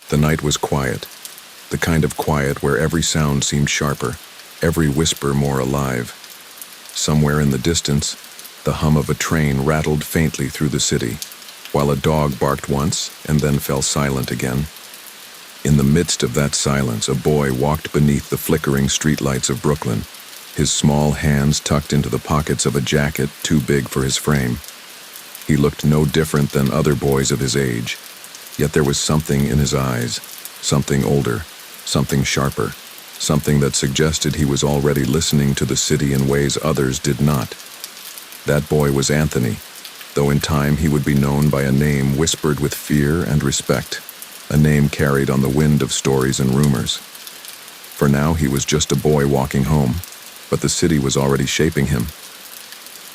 The night was quiet, the kind of quiet where every sound seemed sharper, every whisper more alive. Somewhere in the distance, the hum of a train rattled faintly through the city, while a dog barked once and then fell silent again. In the midst of that silence, a boy walked beneath the flickering streetlights of Brooklyn, his small hands tucked into the pockets of a jacket too big for his frame. He looked no different than other boys of his age, yet there was something in his eyes, something older, something sharper, something that suggested he was already listening to the city in ways others did not. That boy was Anthony, though in time he would be known by a name whispered with fear and respect, a name carried on the wind of stories and rumors. For now he was just a boy walking home, but the city was already shaping him.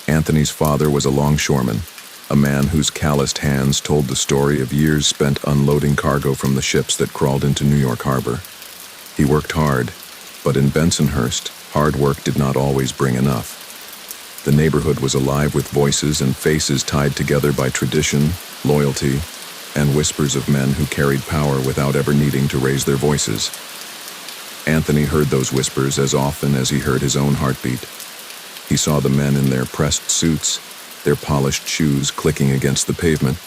Anthony's father was a longshoreman, a man whose calloused hands told the story of years spent unloading cargo from the ships that crawled into New York Harbor. He worked hard, but in Bensonhurst, hard work did not always bring enough. The neighborhood was alive with voices and faces tied together by tradition, loyalty, and whispers of men who carried power without ever needing to raise their voices. Anthony heard those whispers as often as he heard his own heartbeat. He saw the men in their pressed suits, their polished shoes clicking against the pavement,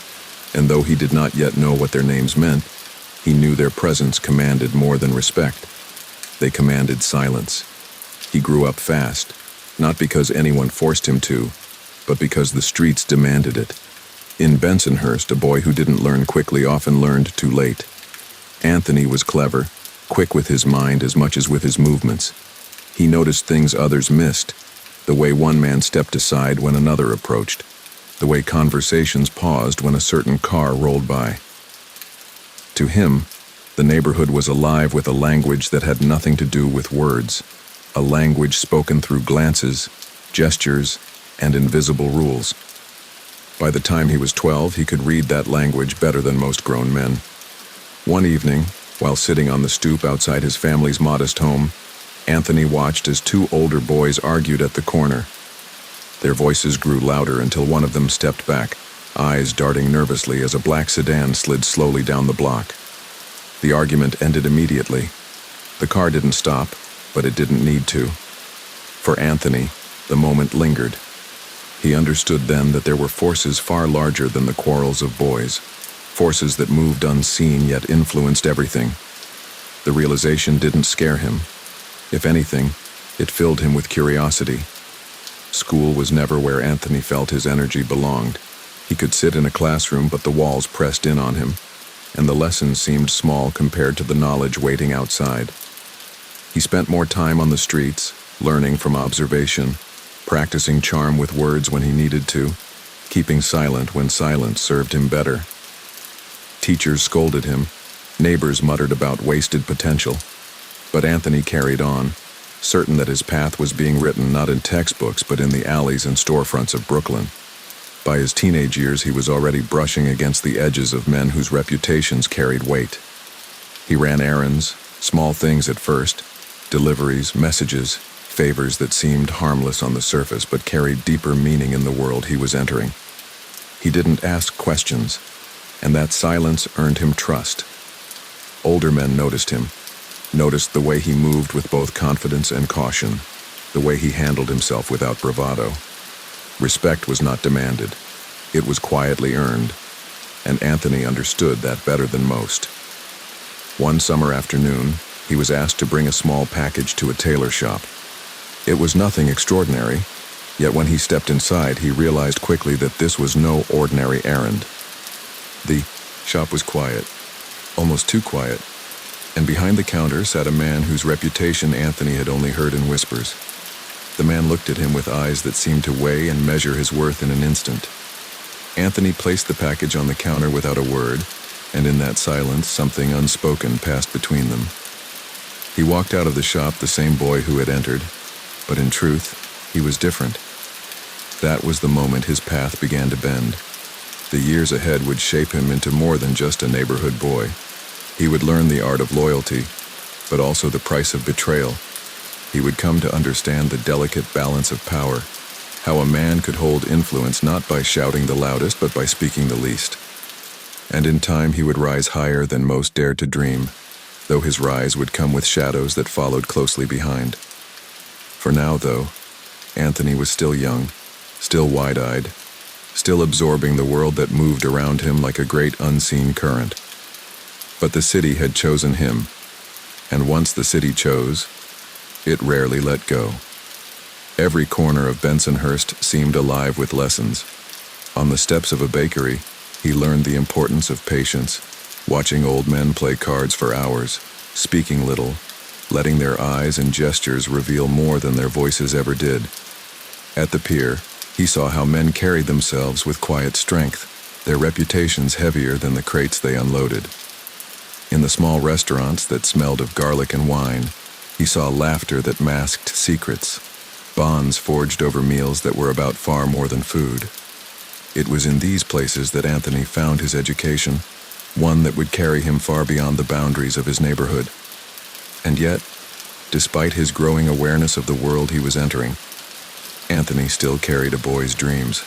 and though he did not yet know what their names meant, he knew their presence commanded more than respect. They commanded silence. He grew up fast, not because anyone forced him to, but because the streets demanded it. In Bensonhurst, a boy who didn't learn quickly often learned too late. Anthony was clever, quick with his mind as much as with his movements. He noticed things others missed, the way one man stepped aside when another approached, the way conversations paused when a certain car rolled by. To him, the neighborhood was alive with a language that had nothing to do with words, a language spoken through glances, gestures, and invisible rules. By the time he was 12, he could read that language better than most grown men. One evening, while sitting on the stoop outside his family's modest home, Anthony watched as two older boys argued at the corner. Their voices grew louder until one of them stepped back, eyes darting nervously as a black sedan slid slowly down the block. The argument ended immediately. The car didn't stop, but it didn't need to. For Anthony, the moment lingered. He understood then that there were forces far larger than the quarrels of boys, forces that moved unseen yet influenced everything. The realization didn't scare him. If anything, it filled him with curiosity. School was never where Anthony felt his energy belonged. He could sit in a classroom, but the walls pressed in on him, and the lessons seemed small compared to the knowledge waiting outside. He spent more time on the streets, learning from observation, practicing charm with words when he needed to, keeping silent when silence served him better. Teachers scolded him, neighbors muttered about wasted potential, but Anthony carried on, certain that his path was being written not in textbooks but in the alleys and storefronts of Brooklyn. By his teenage years, he was already brushing against the edges of men whose reputations carried weight. He ran errands, small things at first, deliveries, messages, favors that seemed harmless on the surface but carried deeper meaning in the world he was entering. He didn't ask questions, and that silence earned him trust. Older men noticed him, noticed the way he moved with both confidence and caution, the way he handled himself without bravado. Respect was not demanded. It was quietly earned, and Anthony understood that better than most. One summer afternoon, he was asked to bring a small package to a tailor shop. It was nothing extraordinary, yet when he stepped inside, he realized quickly that this was no ordinary errand. The shop was quiet, almost too quiet, and behind the counter sat a man whose reputation Anthony had only heard in whispers. The man looked at him with eyes that seemed to weigh and measure his worth in an instant. Anthony placed the package on the counter without a word, and in that silence, something unspoken passed between them. He walked out of the shop the same boy who had entered, but in truth, he was different. That was the moment his path began to bend. The years ahead would shape him into more than just a neighborhood boy. He would learn the art of loyalty, but also the price of betrayal. He would come to understand the delicate balance of power, how a man could hold influence not by shouting the loudest but by speaking the least. And in time he would rise higher than most dared to dream, though his rise would come with shadows that followed closely behind. For now, though, Anthony was still young, still wide-eyed, still absorbing the world that moved around him like a great unseen current. But the city had chosen him, and once the city chose, it rarely let go. Every corner of Bensonhurst seemed alive with lessons. On the steps of a bakery, he learned the importance of patience, watching old men play cards for hours, speaking little, letting their eyes and gestures reveal more than their voices ever did. At the pier, he saw how men carried themselves with quiet strength, their reputations heavier than the crates they unloaded. In the small restaurants that smelled of garlic and wine, he saw laughter that masked secrets, bonds forged over meals that were about far more than food. It was in these places that Anthony found his education, one that would carry him far beyond the boundaries of his neighborhood. And yet, despite his growing awareness of the world he was entering, Anthony still carried a boy's dreams.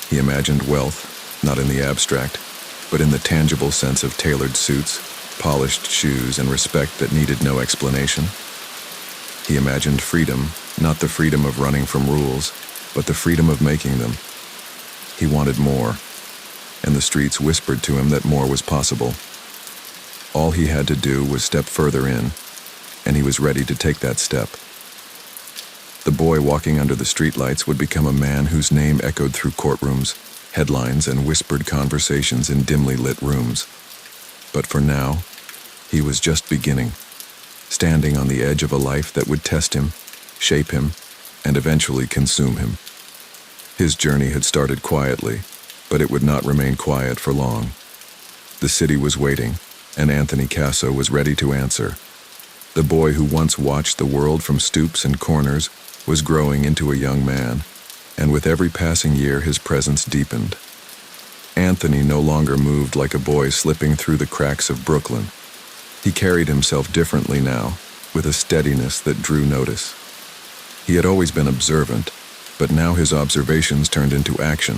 He imagined wealth, not in the abstract, but in the tangible sense of tailored suits, polished shoes, and respect that needed no explanation. He imagined freedom, not the freedom of running from rules, but the freedom of making them. He wanted more, and the streets whispered to him that more was possible. All he had to do was step further in, and he was ready to take that step. The boy walking under the streetlights would become a man whose name echoed through courtrooms, headlines, and whispered conversations in dimly lit rooms. But for now, he was just beginning, standing on the edge of a life that would test him, shape him, and eventually consume him. His journey had started quietly, but it would not remain quiet for long. The city was waiting, and Anthony Casso was ready to answer. The boy who once watched the world from stoops and corners was growing into a young man, and with every passing year his presence deepened. Anthony no longer moved like a boy slipping through the cracks of Brooklyn. He carried himself differently now, with a steadiness that drew notice. He had always been observant, but now his observations turned into action.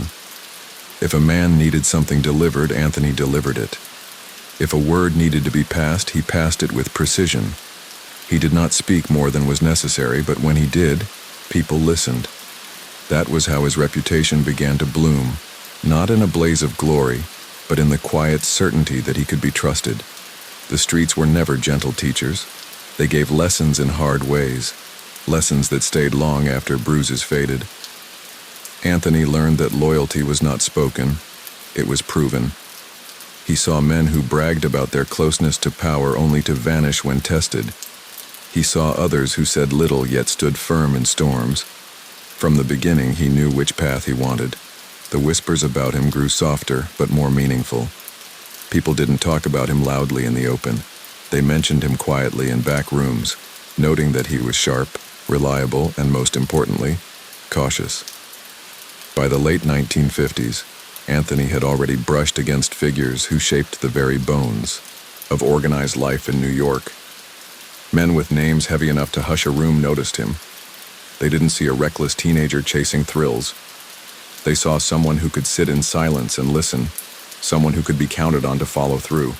If a man needed something delivered, Anthony delivered it. If a word needed to be passed, he passed it with precision. He did not speak more than was necessary, but when he did, people listened. That was how his reputation began to bloom, not in a blaze of glory, but in the quiet certainty that he could be trusted. The streets were never gentle teachers. They gave lessons in hard ways, lessons that stayed long after bruises faded. Anthony learned that loyalty was not spoken, it was proven. He saw men who bragged about their closeness to power only to vanish when tested. He saw others who said little yet stood firm in storms. From the beginning, he knew which path he wanted. The whispers about him grew softer but more meaningful. People didn't talk about him loudly in the open. They mentioned him quietly in back rooms, noting that he was sharp, reliable, and most importantly, cautious. By the late 1950s, Anthony had already brushed against figures who shaped the very bones of organized life in New York. Men with names heavy enough to hush a room noticed him. They didn't see a reckless teenager chasing thrills. They saw someone who could sit in silence and listen, someone who could be counted on to follow through.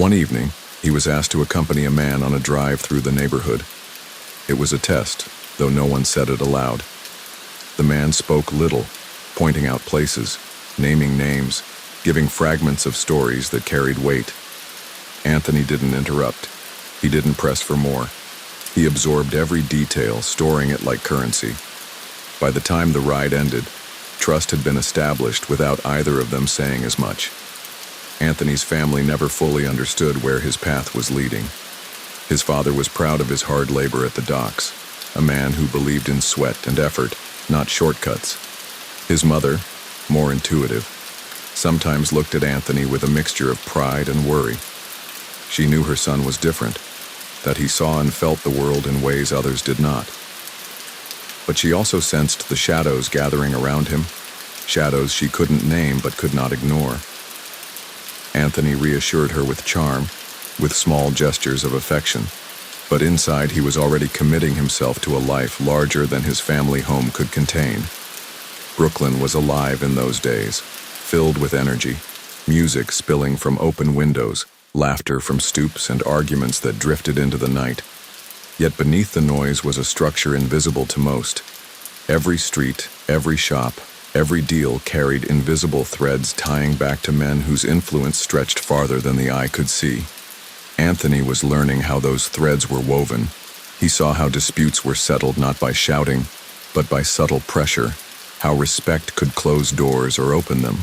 One evening, he was asked to accompany a man on a drive through the neighborhood. It was a test, though no one said it aloud. The man spoke little, pointing out places, naming names, giving fragments of stories that carried weight. Anthony didn't interrupt. He didn't press for more. He absorbed every detail, storing it like currency. By the time the ride ended, trust had been established without either of them saying as much. Anthony's family never fully understood where his path was leading. His father was proud of his hard labor at the docks, a man who believed in sweat and effort, not shortcuts. His mother, more intuitive, sometimes looked at Anthony with a mixture of pride and worry. She knew her son was different, that he saw and felt the world in ways others did not. But she also sensed the shadows gathering around him, shadows she couldn't name but could not ignore. Anthony reassured her with charm, with small gestures of affection, but inside he was already committing himself to a life larger than his family home could contain. Brooklyn was alive in those days, filled with energy, Music spilling from open windows, laughter from stoops, and arguments that drifted into the night. Yet beneath the noise was a structure invisible to most. Every street, every shop, every deal carried invisible threads tying back to men whose influence stretched farther than the eye could see. Anthony was learning how those threads were woven. He saw how disputes were settled not by shouting, but by subtle pressure, how respect could close doors or open them.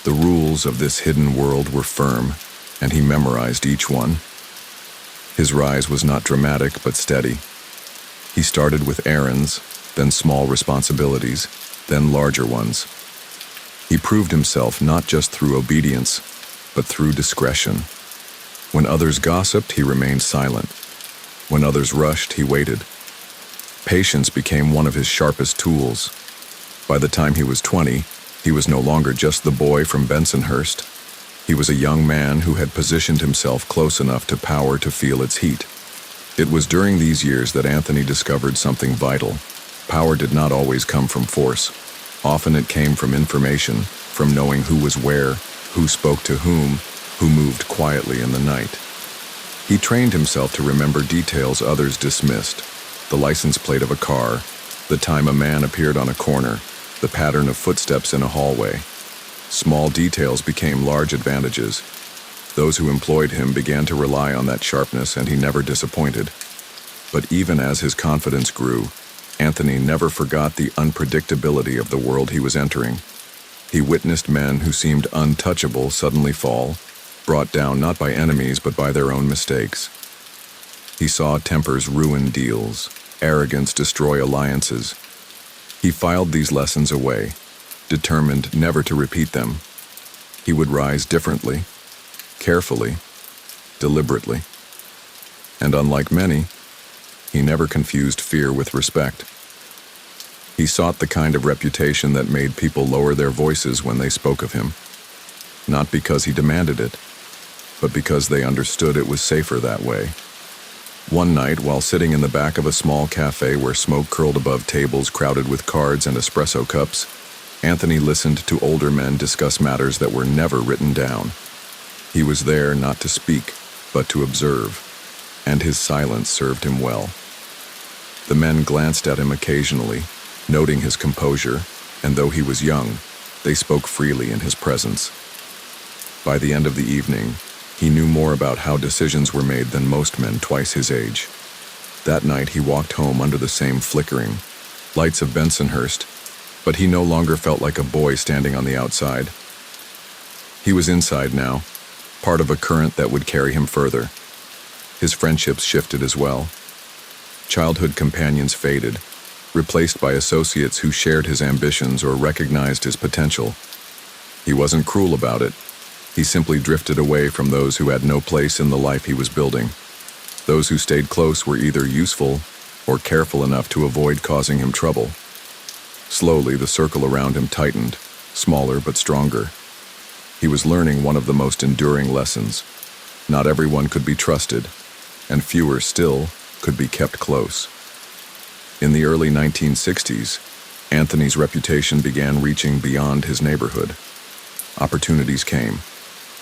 The rules of this hidden world were firm, and he memorized each one. His rise was not dramatic but steady. He started with errands, then small responsibilities, then larger ones. He proved himself not just through obedience, but through discretion. When others gossiped, he remained silent. When others rushed, he waited. Patience became one of his sharpest tools. By the time he was 20, he was no longer just the boy from Bensonhurst. He was a young man who had positioned himself close enough to power to feel its heat. It was during these years that Anthony discovered something vital. Power did not always come from force. Often it came from information, from knowing who was where, who spoke to whom, who moved quietly in the night. He trained himself to remember details others dismissed: the license plate of a car, the time a man appeared on a corner, the pattern of footsteps in a hallway. Small details became large advantages. Those who employed him began to rely on that sharpness, and he never disappointed. But even as his confidence grew, Anthony never forgot the unpredictability of the world he was entering. He witnessed men who seemed untouchable suddenly fall, brought down not by enemies but by their own mistakes. He saw tempers ruin deals, arrogance destroy alliances. He filed these lessons away, determined never to repeat them. He would rise differently, carefully, deliberately. And unlike many, he never confused fear with respect. He sought the kind of reputation that made people lower their voices when they spoke of him, not because he demanded it, but because they understood it was safer that way. One night, while sitting in the back of a small cafe where smoke curled above tables crowded with cards and espresso cups, Anthony listened to older men discuss matters that were never written down. He was there not to speak, but to observe, and his silence served him well. The men glanced at him occasionally, noting his composure, and though he was young, they spoke freely in his presence. By the end of the evening, he knew more about how decisions were made than most men twice his age. That night he walked home under the same flickering lights of Bensonhurst, but he no longer felt like a boy standing on the outside. He was inside now, part of a current that would carry him further. His friendships shifted as well. Childhood companions faded, replaced by associates who shared his ambitions or recognized his potential. He wasn't cruel about it. He simply drifted away from those who had no place in the life he was building. Those who stayed close were either useful or careful enough to avoid causing him trouble. Slowly, the circle around him tightened, smaller but stronger. He was learning one of the most enduring lessons. Not everyone could be trusted, and fewer still could be kept close. In the early 1960s, Anthony's reputation began reaching beyond his neighborhood. Opportunities came,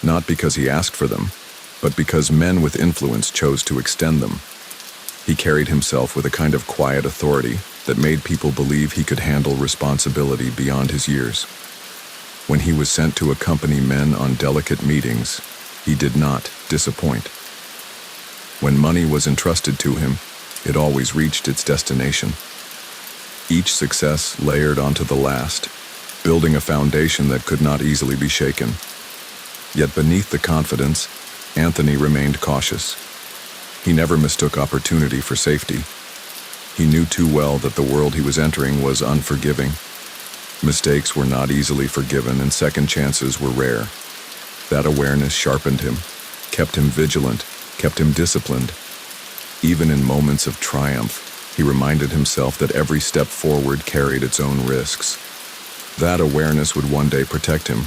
not because he asked for them, but because men with influence chose to extend them. He carried himself with a kind of quiet authority that made people believe he could handle responsibility beyond his years. When he was sent to accompany men on delicate meetings, he did not disappoint. When money was entrusted to him, it always reached its destination. Each success layered onto the last, building a foundation that could not easily be shaken. Yet beneath the confidence, Anthony remained cautious. He never mistook opportunity for safety. He knew too well that the world he was entering was unforgiving. Mistakes were not easily forgiven, and second chances were rare. That awareness sharpened him, kept him vigilant, kept him disciplined. Even in moments of triumph, he reminded himself that every step forward carried its own risks. That awareness would one day protect him,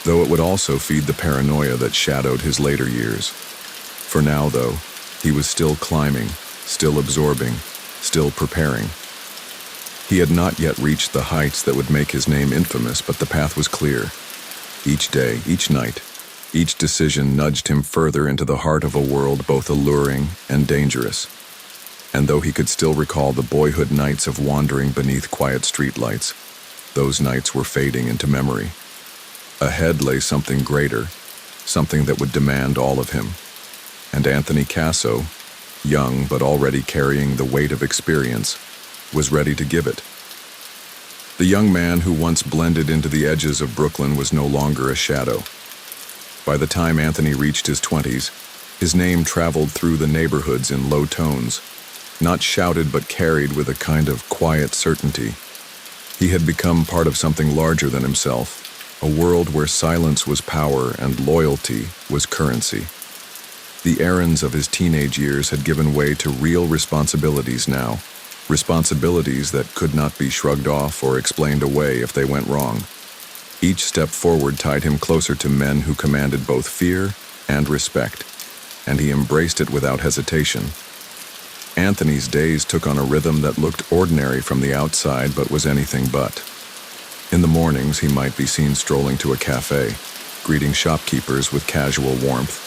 though it would also feed the paranoia that shadowed his later years. For now, though, he was still climbing, still absorbing, still preparing. He had not yet reached the heights that would make his name infamous, but the path was clear. Each day, each night, each decision nudged him further into the heart of a world both alluring and dangerous. And though he could still recall the boyhood nights of wandering beneath quiet streetlights, those nights were fading into memory. Ahead lay something greater, something that would demand all of him. And Anthony Casso, young but already carrying the weight of experience, was ready to give it. The young man who once blended into the edges of Brooklyn was no longer a shadow. By the time Anthony reached his 20s, his name traveled through the neighborhoods in low tones, not shouted but carried with a kind of quiet certainty. He had become part of something larger than himself, a world where silence was power and loyalty was currency. The errands of his teenage years had given way to real responsibilities now, responsibilities that could not be shrugged off or explained away if they went wrong. Each step forward tied him closer to men who commanded both fear and respect, and he embraced it without hesitation. Anthony's days took on a rhythm that looked ordinary from the outside but was anything but. In the mornings, he might be seen strolling to a cafe, greeting shopkeepers with casual warmth.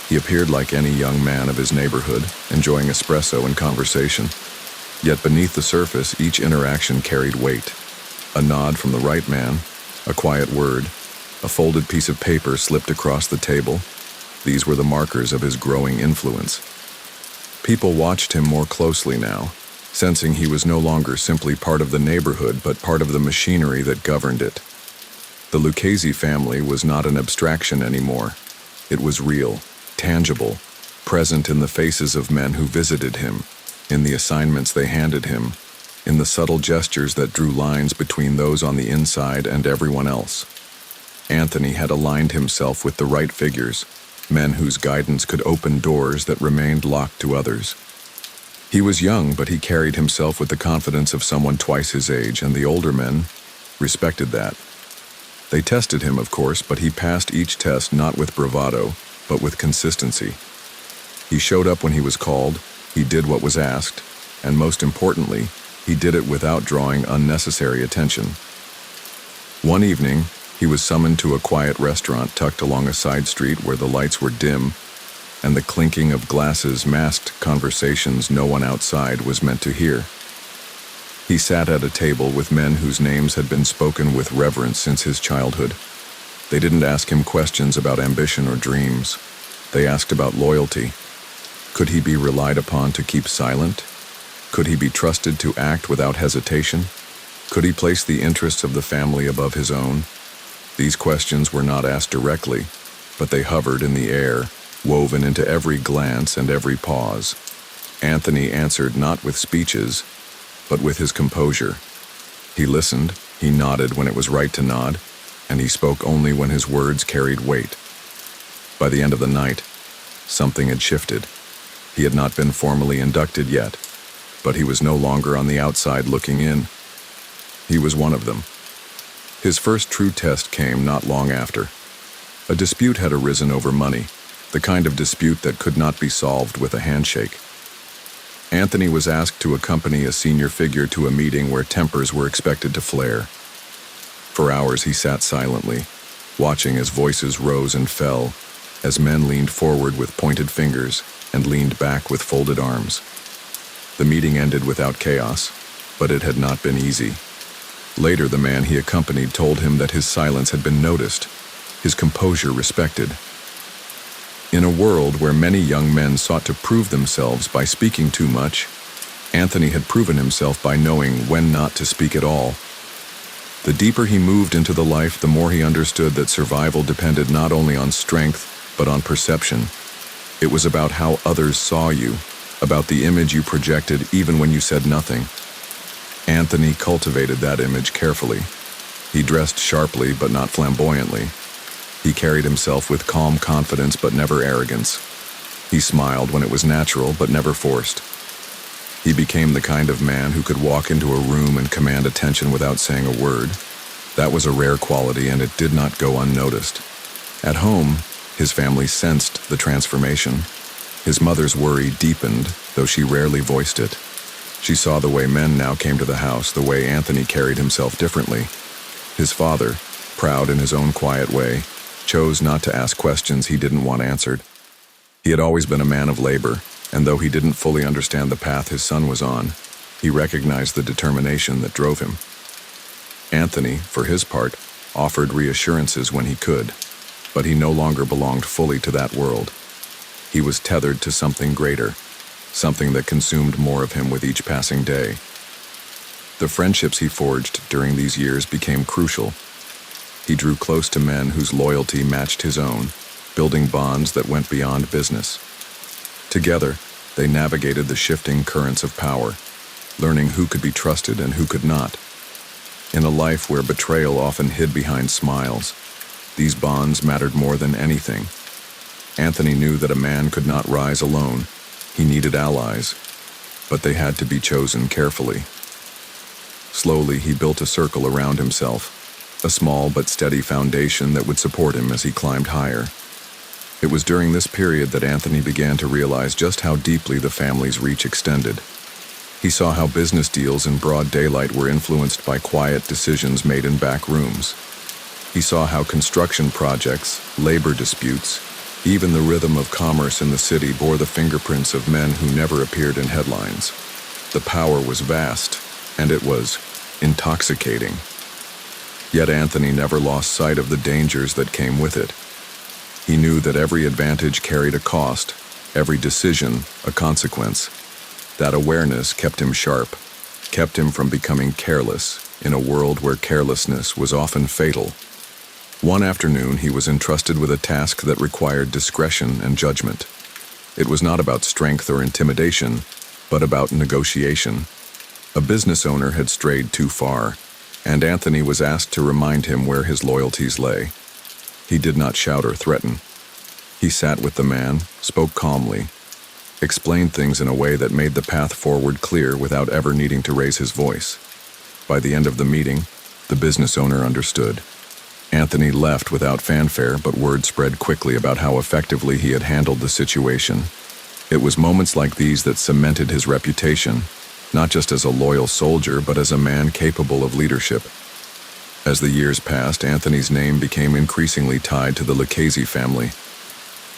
He appeared like any young man of his neighborhood, enjoying espresso and conversation. Yet beneath the surface, each interaction carried weight. A nod from the right man, a quiet word, a folded piece of paper slipped across the table. These were the markers of his growing influence. People watched him more closely now, sensing he was no longer simply part of the neighborhood but part of the machinery that governed it. The Lucchese family was not an abstraction anymore. It was real, tangible, present in the faces of men who visited him, in the assignments they handed him, in the subtle gestures that drew lines between those on the inside and everyone else. Anthony had aligned himself with the right figures, men whose guidance could open doors that remained locked to others. He was young, but he carried himself with the confidence of someone twice his age, and the older men respected that. They tested him, of course, but he passed each test not with bravado, but with consistency. He showed up when he was called, he did what was asked, and most importantly, he did it without drawing unnecessary attention. One evening, he was summoned to a quiet restaurant tucked along a side street where the lights were dim, and the clinking of glasses masked conversations no one outside was meant to hear. He sat at a table with men whose names had been spoken with reverence since his childhood. They didn't ask him questions about ambition or dreams. They asked about loyalty. Could he be relied upon to keep silent? Could he be trusted to act without hesitation? Could he place the interests of the family above his own? These questions were not asked directly, but they hovered in the air, woven into every glance and every pause. Anthony answered not with speeches, but with his composure. He listened, he nodded when it was right to nod, and he spoke only when his words carried weight. By the end of the night, something had shifted. He had not been formally inducted yet, but he was no longer on the outside looking in. He was one of them. His first true test came not long after. A dispute had arisen over money, the kind of dispute that could not be solved with a handshake. Anthony was asked to accompany a senior figure to a meeting where tempers were expected to flare. For hours he sat silently, watching as voices rose and fell, as men leaned forward with pointed fingers and leaned back with folded arms. The meeting ended without chaos, but it had not been easy. Later, the man he accompanied told him that his silence had been noticed, his composure respected. In a world where many young men sought to prove themselves by speaking too much, Anthony had proven himself by knowing when not to speak at all. The deeper he moved into the life, the more he understood that survival depended not only on strength, but on perception. It was about how others saw you, about the image you projected even when you said nothing. Anthony cultivated that image carefully. He dressed sharply but not flamboyantly. He carried himself with calm confidence but never arrogance. He smiled when it was natural but never forced. He became the kind of man who could walk into a room and command attention without saying a word. That was a rare quality, and it did not go unnoticed. At home, his family sensed the transformation. His mother's worry deepened, though she rarely voiced it. She saw the way men now came to the house, the way Anthony carried himself differently. His father, proud in his own quiet way, chose not to ask questions he didn't want answered. He had always been a man of labor, and though he didn't fully understand the path his son was on, he recognized the determination that drove him. Anthony, for his part, offered reassurances when he could, but he no longer belonged fully to that world. He was tethered to something greater, something that consumed more of him with each passing day. The friendships he forged during these years became crucial. He drew close to men whose loyalty matched his own, building bonds that went beyond business. Together, they navigated the shifting currents of power, learning who could be trusted and who could not. In a life where betrayal often hid behind smiles, these bonds mattered more than anything. Anthony knew that a man could not rise alone. He needed allies, but they had to be chosen carefully. Slowly, he built a circle around himself, a small but steady foundation that would support him as he climbed higher. It was during this period that Anthony began to realize just how deeply the family's reach extended. He saw how business deals in broad daylight were influenced by quiet decisions made in back rooms. He saw how construction projects, labor disputes, even the rhythm of commerce in the city bore the fingerprints of men who never appeared in headlines. The power was vast, and it was intoxicating. Yet Anthony never lost sight of the dangers that came with it. He knew that every advantage carried a cost, every decision a consequence. That awareness kept him sharp, kept him from becoming careless in a world where carelessness was often fatal. One afternoon, he was entrusted with a task that required discretion and judgment. It was not about strength or intimidation, but about negotiation. A business owner had strayed too far, and Anthony was asked to remind him where his loyalties lay. He did not shout or threaten. He sat with the man, spoke calmly, explained things in a way that made the path forward clear without ever needing to raise his voice. By the end of the meeting, the business owner understood. Anthony left without fanfare, but word spread quickly about how effectively he had handled the situation. It was moments like these that cemented his reputation, not just as a loyal soldier, but as a man capable of leadership. As the years passed, Anthony's name became increasingly tied to the Lucchese family.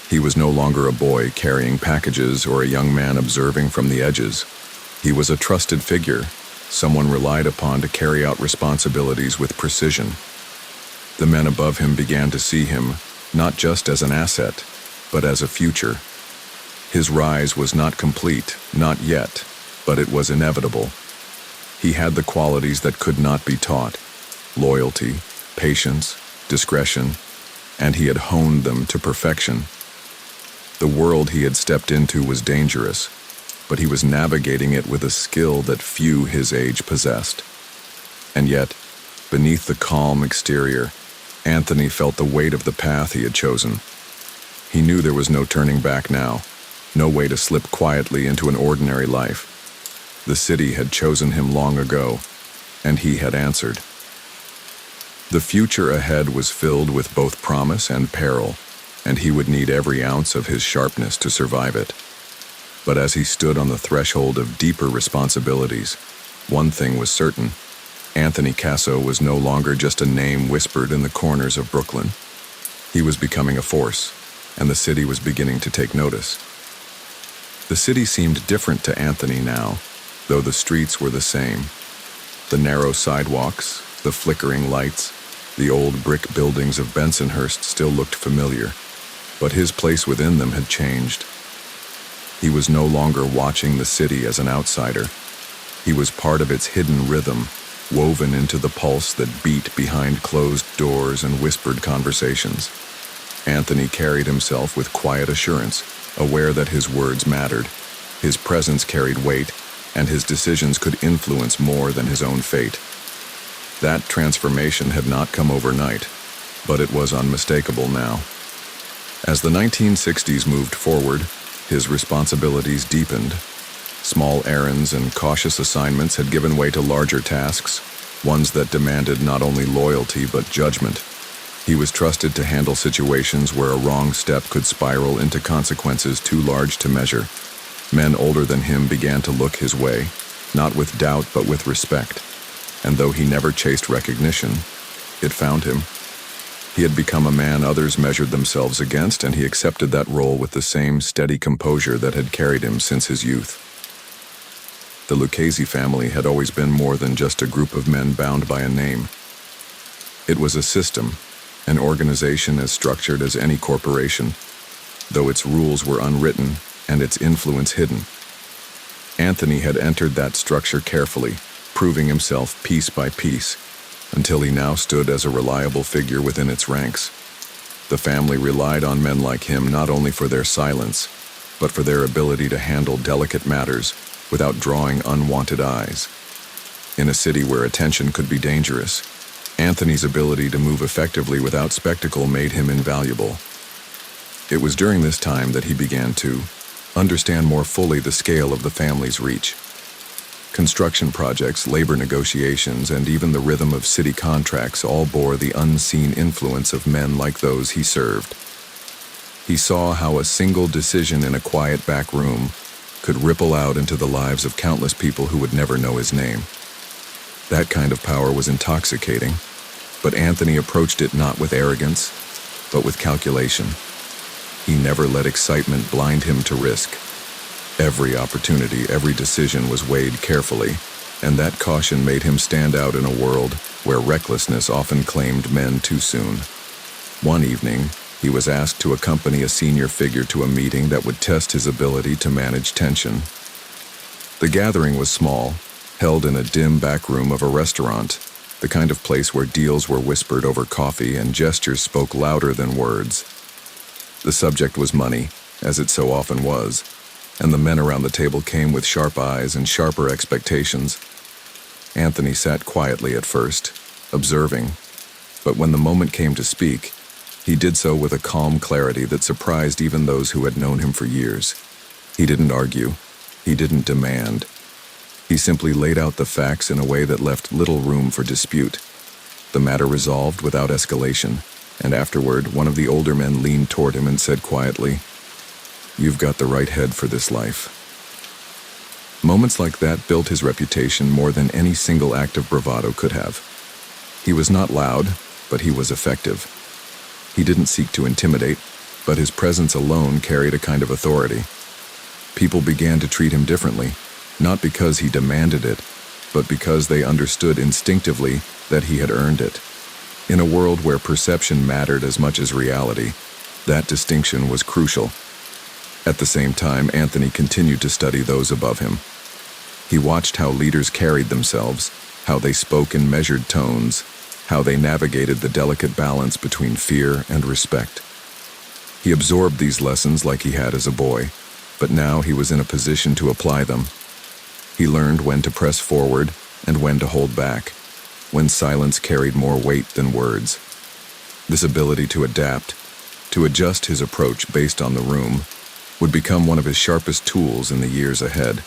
He was no longer a boy carrying packages or a young man observing from the edges. He was a trusted figure, someone relied upon to carry out responsibilities with precision. The men above him began to see him not just as an asset, but as a future. His rise was not complete, not yet, but it was inevitable. He had the qualities that could not be taught: loyalty, patience, discretion, and he had honed them to perfection. The world he had stepped into was dangerous, but he was navigating it with a skill that few his age possessed. And yet, beneath the calm exterior, Anthony felt the weight of the path he had chosen. He knew there was no turning back now, no way to slip quietly into an ordinary life. The city had chosen him long ago, and he had answered. The future ahead was filled with both promise and peril, and he would need every ounce of his sharpness to survive it. But as he stood on the threshold of deeper responsibilities, one thing was certain: Anthony Casso was no longer just a name whispered in the corners of Brooklyn. He was becoming a force, and the city was beginning to take notice. The city seemed different to Anthony now, though the streets were the same. The narrow sidewalks, the flickering lights, the old brick buildings of Bensonhurst still looked familiar, but his place within them had changed. He was no longer watching the city as an outsider. He was part of its hidden rhythm, woven into the pulse that beat behind closed doors and whispered conversations. Anthony carried himself with quiet assurance, aware that his words mattered, his presence carried weight, and his decisions could influence more than his own fate. That transformation had not come overnight, but it was unmistakable now. As the 1960s moved forward, his responsibilities deepened. Small errands and cautious assignments had given way to larger tasks, ones that demanded not only loyalty but judgment. He was trusted to handle situations where a wrong step could spiral into consequences too large to measure. Men older than him began to look his way, not with doubt but with respect. And though he never chased recognition, it found him. He had become a man others measured themselves against, and he accepted that role with the same steady composure that had carried him since his youth. The Lucchese family had always been more than just a group of men bound by a name. It was a system, an organization as structured as any corporation, though its rules were unwritten and its influence hidden. Anthony had entered that structure carefully, proving himself piece by piece, until he now stood as a reliable figure within its ranks. The family relied on men like him not only for their silence, but for their ability to handle delicate matters without drawing unwanted eyes. In a city where attention could be dangerous, Anthony's ability to move effectively without spectacle made him invaluable. It was during this time that he began to understand more fully the scale of the family's reach. Construction projects, labor negotiations, and even the rhythm of city contracts all bore the unseen influence of men like those he served. He saw how a single decision in a quiet back room could ripple out into the lives of countless people who would never know his name. That kind of power was intoxicating, but Anthony approached it not with arrogance, but with calculation. He never let excitement blind him to risk. Every opportunity, every decision was weighed carefully, and that caution made him stand out in a world where recklessness often claimed men too soon. One evening, he was asked to accompany a senior figure to a meeting that would test his ability to manage tension. The gathering was small, held in a dim back room of a restaurant, the kind of place where deals were whispered over coffee and gestures spoke louder than words. The subject was money, as it so often was, and the men around the table came with sharp eyes and sharper expectations. Anthony sat quietly at first, observing, but when the moment came to speak, he did so with a calm clarity that surprised even those who had known him for years. He didn't argue. He didn't demand. He simply laid out the facts in a way that left little room for dispute. The matter resolved without escalation, and afterward, one of the older men leaned toward him and said quietly, "You've got the right head for this life." Moments like that built his reputation more than any single act of bravado could have. He was not loud, but he was effective. He didn't seek to intimidate, but his presence alone carried a kind of authority. People began to treat him differently, not because he demanded it, but because they understood instinctively that he had earned it. In a world where perception mattered as much as reality, that distinction was crucial. At the same time, Anthony continued to study those above him. He watched how leaders carried themselves, how they spoke in measured tones, how they navigated the delicate balance between fear and respect. He absorbed these lessons like he had as a boy, but now he was in a position to apply them. He learned when to press forward and when to hold back, when silence carried more weight than words. This ability to adapt, to adjust his approach based on the room, would become one of his sharpest tools in the years ahead.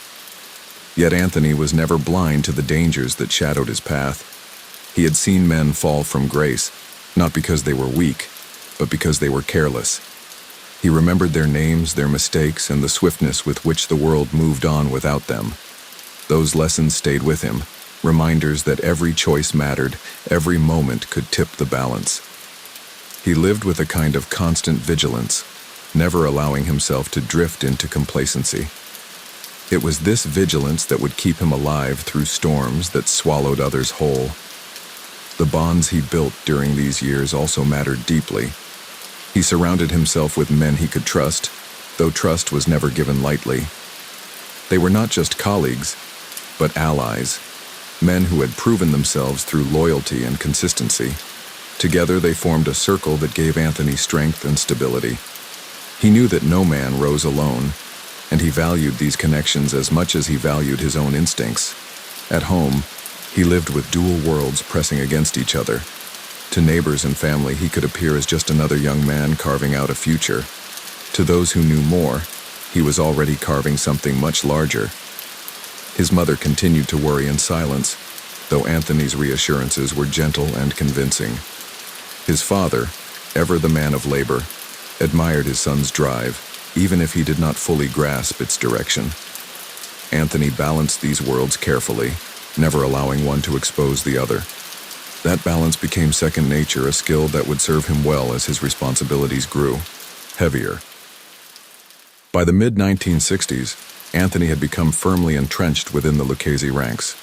Yet Anthony was never blind to the dangers that shadowed his path. He had seen men fall from grace, not because they were weak, but because they were careless. He remembered their names, their mistakes, and the swiftness with which the world moved on without them. Those lessons stayed with him, reminders that every choice mattered, every moment could tip the balance. He lived with a kind of constant vigilance, never allowing himself to drift into complacency. It was this vigilance that would keep him alive through storms that swallowed others whole. The bonds he built during these years also mattered deeply. He surrounded himself with men he could trust, though trust was never given lightly. They were not just colleagues, but allies, men who had proven themselves through loyalty and consistency. Together they formed a circle that gave Anthony strength and stability. He knew that no man rose alone, and he valued these connections as much as he valued his own instincts. At home, he lived with dual worlds pressing against each other. To neighbors and family, he could appear as just another young man carving out a future. To those who knew more, he was already carving something much larger. His mother continued to worry in silence, though Anthony's reassurances were gentle and convincing. His father, ever the man of labor, admired his son's drive, even if he did not fully grasp its direction. Anthony balanced these worlds carefully, never allowing one to expose the other. That balance became second nature, a skill that would serve him well as his responsibilities grew heavier. By the mid-1960s, Anthony had become firmly entrenched within the Lucchese ranks.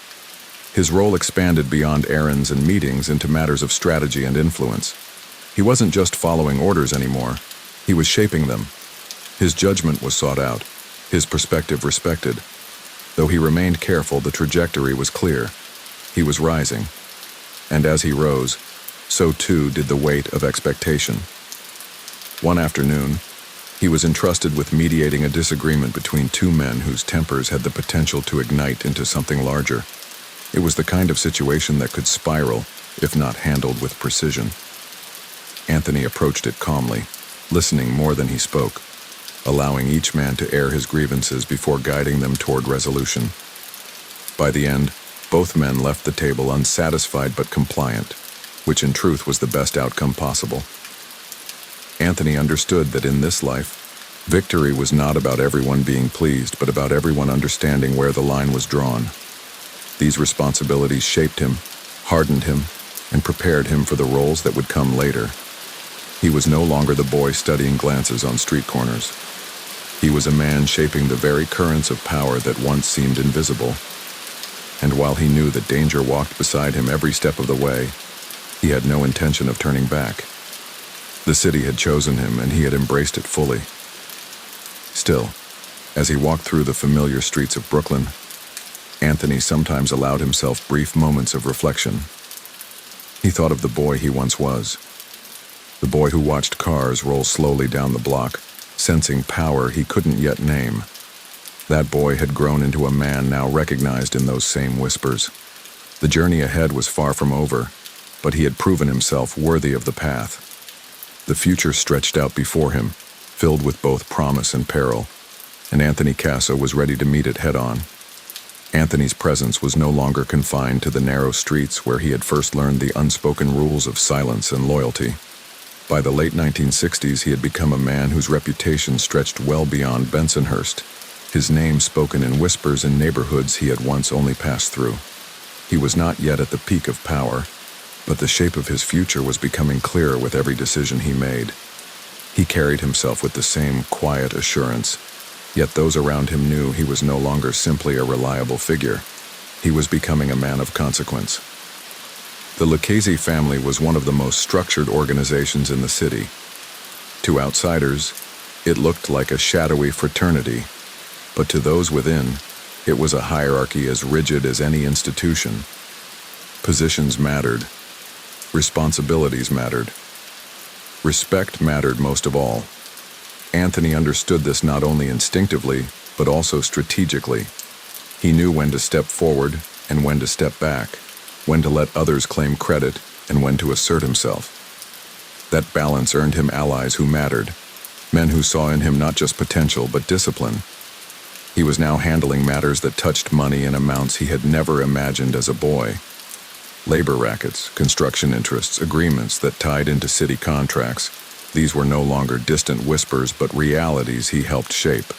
His role expanded beyond errands and meetings into matters of strategy and influence. He wasn't just following orders anymore, he was shaping them. His judgment was sought out, his perspective respected. Though he remained careful, the trajectory was clear. He was rising. And as he rose, so too did the weight of expectation. One afternoon, he was entrusted with mediating a disagreement between two men whose tempers had the potential to ignite into something larger. It was the kind of situation that could spiral, if not handled with precision. Anthony approached it calmly, listening more than he spoke, allowing each man to air his grievances before guiding them toward resolution. By the end, both men left the table unsatisfied but compliant, which in truth was the best outcome possible. Anthony understood that in this life, victory was not about everyone being pleased, but about everyone understanding where the line was drawn. These responsibilities shaped him, hardened him, and prepared him for the roles that would come later. He was no longer the boy studying glances on street corners. He was a man shaping the very currents of power that once seemed invisible. And while he knew that danger walked beside him every step of the way, he had no intention of turning back. The city had chosen him, and he had embraced it fully. Still, as he walked through the familiar streets of Brooklyn, Anthony sometimes allowed himself brief moments of reflection. He thought of the boy he once was, the boy who watched cars roll slowly down the block, sensing power he couldn't yet name. That boy had grown into a man now recognized in those same whispers. The journey ahead was far from over, but he had proven himself worthy of the path. The future stretched out before him, filled with both promise and peril, and Anthony Casso was ready to meet it head-on. Anthony's presence was no longer confined to the narrow streets where he had first learned the unspoken rules of silence and loyalty. By the late 1960s, he had become a man whose reputation stretched well beyond Bensonhurst, his name spoken in whispers in neighborhoods he had once only passed through. He was not yet at the peak of power, but the shape of his future was becoming clearer with every decision he made. He carried himself with the same quiet assurance, yet those around him knew he was no longer simply a reliable figure. He was becoming a man of consequence. The Lucchese family was one of the most structured organizations in the city. To outsiders, it looked like a shadowy fraternity, but to those within, it was a hierarchy as rigid as any institution. Positions mattered. Responsibilities mattered. Respect mattered most of all. Anthony understood this not only instinctively, but also strategically. He knew when to step forward and when to step back, when to let others claim credit and when to assert himself. That balance earned him allies who mattered, men who saw in him not just potential but discipline. He was now handling matters that touched money in amounts he had never imagined as a boy. Labor rackets, construction interests, agreements that tied into city contracts. These were no longer distant whispers but realities he helped shape.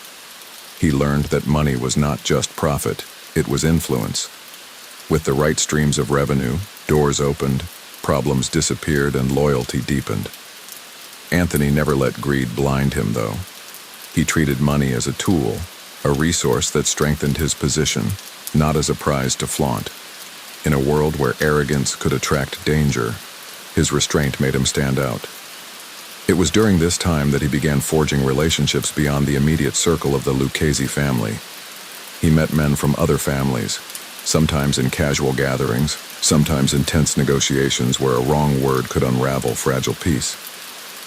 He learned that money was not just profit, it was influence. With the right streams of revenue, doors opened, problems disappeared, and loyalty deepened. Anthony never let greed blind him, though. He treated money as a tool, a resource that strengthened his position, not as a prize to flaunt. In a world where arrogance could attract danger, his restraint made him stand out. It was during this time that he began forging relationships beyond the immediate circle of the Lucchese family. He met men from other families, sometimes in casual gatherings, sometimes in tense negotiations where a wrong word could unravel fragile peace.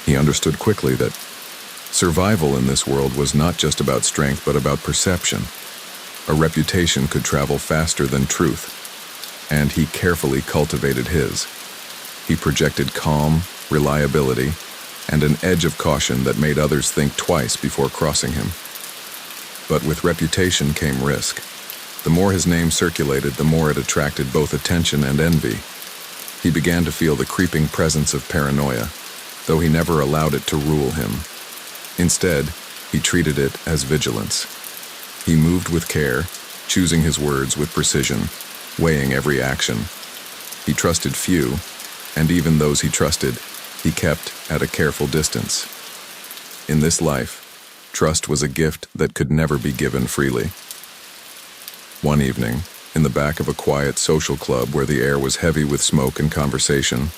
He understood quickly that survival in this world was not just about strength but about perception. A reputation could travel faster than truth, and he carefully cultivated his. He projected calm, reliability, and an edge of caution that made others think twice before crossing him. But with reputation came risk. The more his name circulated, the more it attracted both attention and envy. He began to feel the creeping presence of paranoia, though he never allowed it to rule him. Instead, he treated it as vigilance. He moved with care, choosing his words with precision, weighing every action. He trusted few, and even those he trusted, he kept at a careful distance. In this life, trust was a gift that could never be given freely. One evening, in the back of a quiet social club where the air was heavy with smoke and conversation,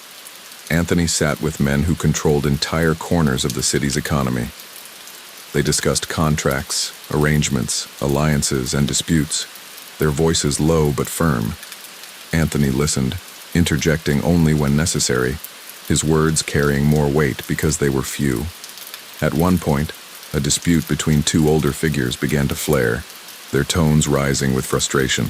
Anthony sat with men who controlled entire corners of the city's economy. They discussed contracts, arrangements, alliances, and disputes, their voices low but firm. Anthony listened, interjecting only when necessary, his words carrying more weight because they were few. At one point, a dispute between two older figures began to flare, their tones rising with frustration.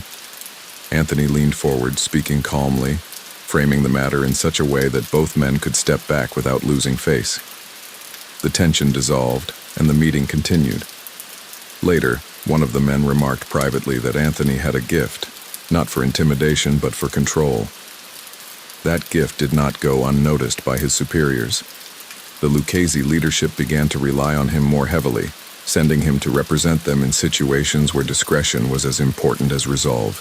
Anthony leaned forward, speaking calmly, framing the matter in such a way that both men could step back without losing face. The tension dissolved, and the meeting continued. Later, one of the men remarked privately that Anthony had a gift, not for intimidation but for control. That gift did not go unnoticed by his superiors. The Lucchese leadership began to rely on him more heavily, sending him to represent them in situations where discretion was as important as resolve.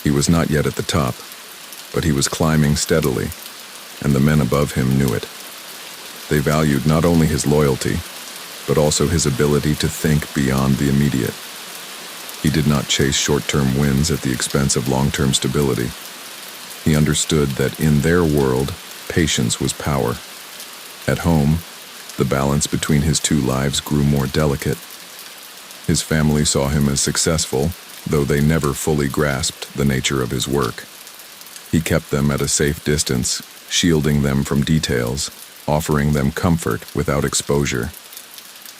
He was not yet at the top, but he was climbing steadily, and the men above him knew it. They valued not only his loyalty, but also his ability to think beyond the immediate. He did not chase short-term wins at the expense of long-term stability. He understood that in their world, patience was power. At home, the balance between his two lives grew more delicate. His family saw him as successful, though they never fully grasped the nature of his work. He kept them at a safe distance, shielding them from details, offering them comfort without exposure.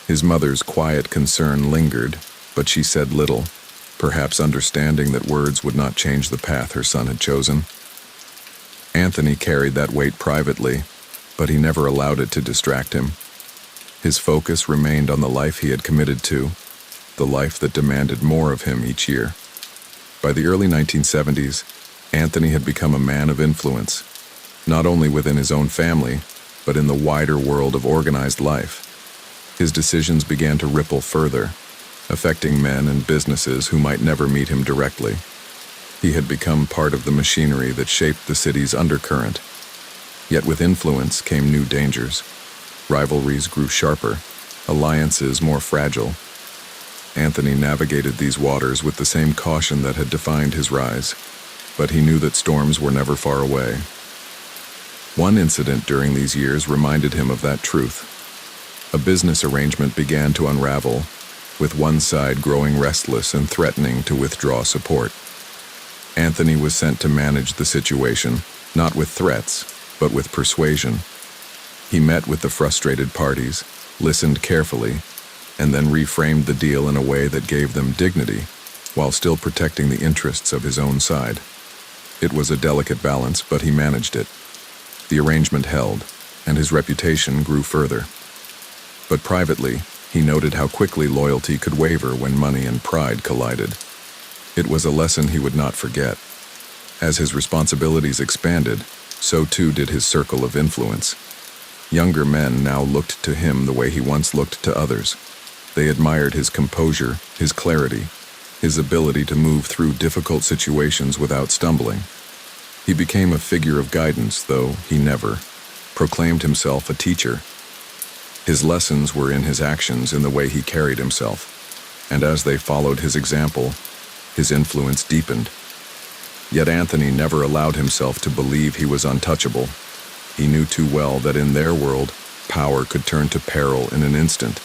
His mother's quiet concern lingered, but she said little, perhaps understanding that words would not change the path her son had chosen. Anthony carried that weight privately, but he never allowed it to distract him. His focus remained on the life he had committed to, the life that demanded more of him each year. By the early 1970s, Anthony had become a man of influence, not only within his own family, but in the wider world of organized life. His decisions began to ripple further, affecting men and businesses who might never meet him directly. He had become part of the machinery that shaped the city's undercurrent. Yet with influence came new dangers. Rivalries grew sharper, alliances more fragile. Anthony navigated these waters with the same caution that had defined his rise, but he knew that storms were never far away. One incident during these years reminded him of that truth. A business arrangement began to unravel, with one side growing restless and threatening to withdraw support. Anthony was sent to manage the situation, not with threats, but with persuasion. He met with the frustrated parties, listened carefully, and then reframed the deal in a way that gave them dignity, while still protecting the interests of his own side. It was a delicate balance, but he managed it. The arrangement held, and his reputation grew further. But privately, he noted how quickly loyalty could waver when money and pride collided. It was a lesson he would not forget. As his responsibilities expanded, so too did his circle of influence. Younger men now looked to him the way he once looked to others. They admired his composure, his clarity, his ability to move through difficult situations without stumbling. He became a figure of guidance, though he never proclaimed himself a teacher. His lessons were in his actions, in the way he carried himself, and as they followed his example, his influence deepened. Yet Anthony never allowed himself to believe he was untouchable. He knew too well that in their world, power could turn to peril in an instant.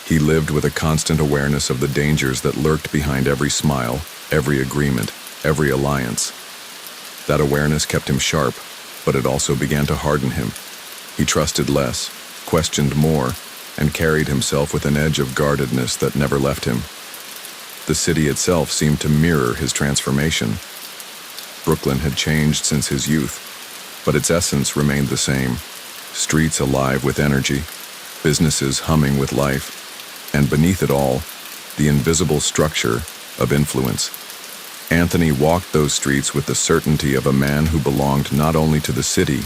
He lived with a constant awareness of the dangers that lurked behind every smile, every agreement, every alliance. That awareness kept him sharp, but it also began to harden him. He trusted less, questioned more, and carried himself with an edge of guardedness that never left him. The city itself seemed to mirror his transformation. Brooklyn had changed since his youth, but its essence remained the same. Streets alive with energy, businesses humming with life, and beneath it all, the invisible structure of influence. Anthony walked those streets with the certainty of a man who belonged not only to the city,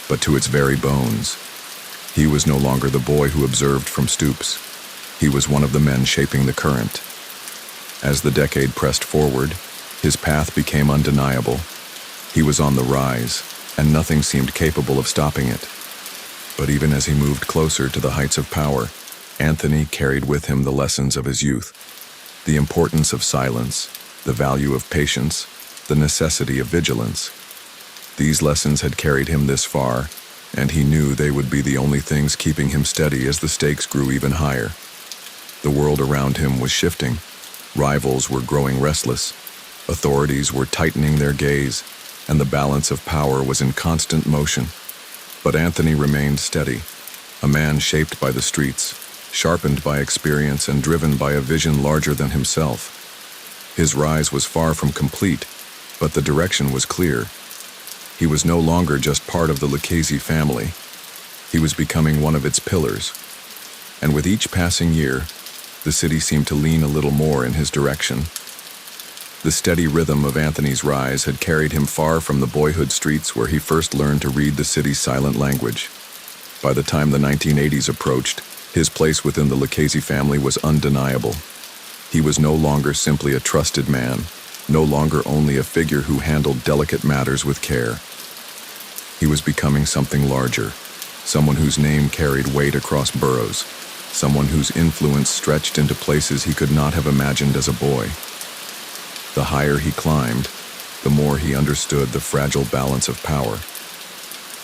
but to its very bones. He was no longer the boy who observed from stoops. He was one of the men shaping the current. As the decade pressed forward, his path became undeniable. He was on the rise, and nothing seemed capable of stopping it. But even as he moved closer to the heights of power, Anthony carried with him the lessons of his youth. The importance of silence, the value of patience, the necessity of vigilance. These lessons had carried him this far, and he knew they would be the only things keeping him steady as the stakes grew even higher. The world around him was shifting. Rivals were growing restless. Authorities were tightening their gaze, and the balance of power was in constant motion. But Anthony remained steady, a man shaped by the streets, sharpened by experience and driven by a vision larger than himself. His rise was far from complete, but the direction was clear. He was no longer just part of the Lucchese family. He was becoming one of its pillars. And with each passing year, the city seemed to lean a little more in his direction. The steady rhythm of Anthony's rise had carried him far from the boyhood streets where he first learned to read the city's silent language. By the time the 1980s approached, his place within the Lucchese family was undeniable. He was no longer simply a trusted man, no longer only a figure who handled delicate matters with care. He was becoming something larger, someone whose name carried weight across boroughs, someone whose influence stretched into places he could not have imagined as a boy. The higher he climbed, the more he understood the fragile balance of power.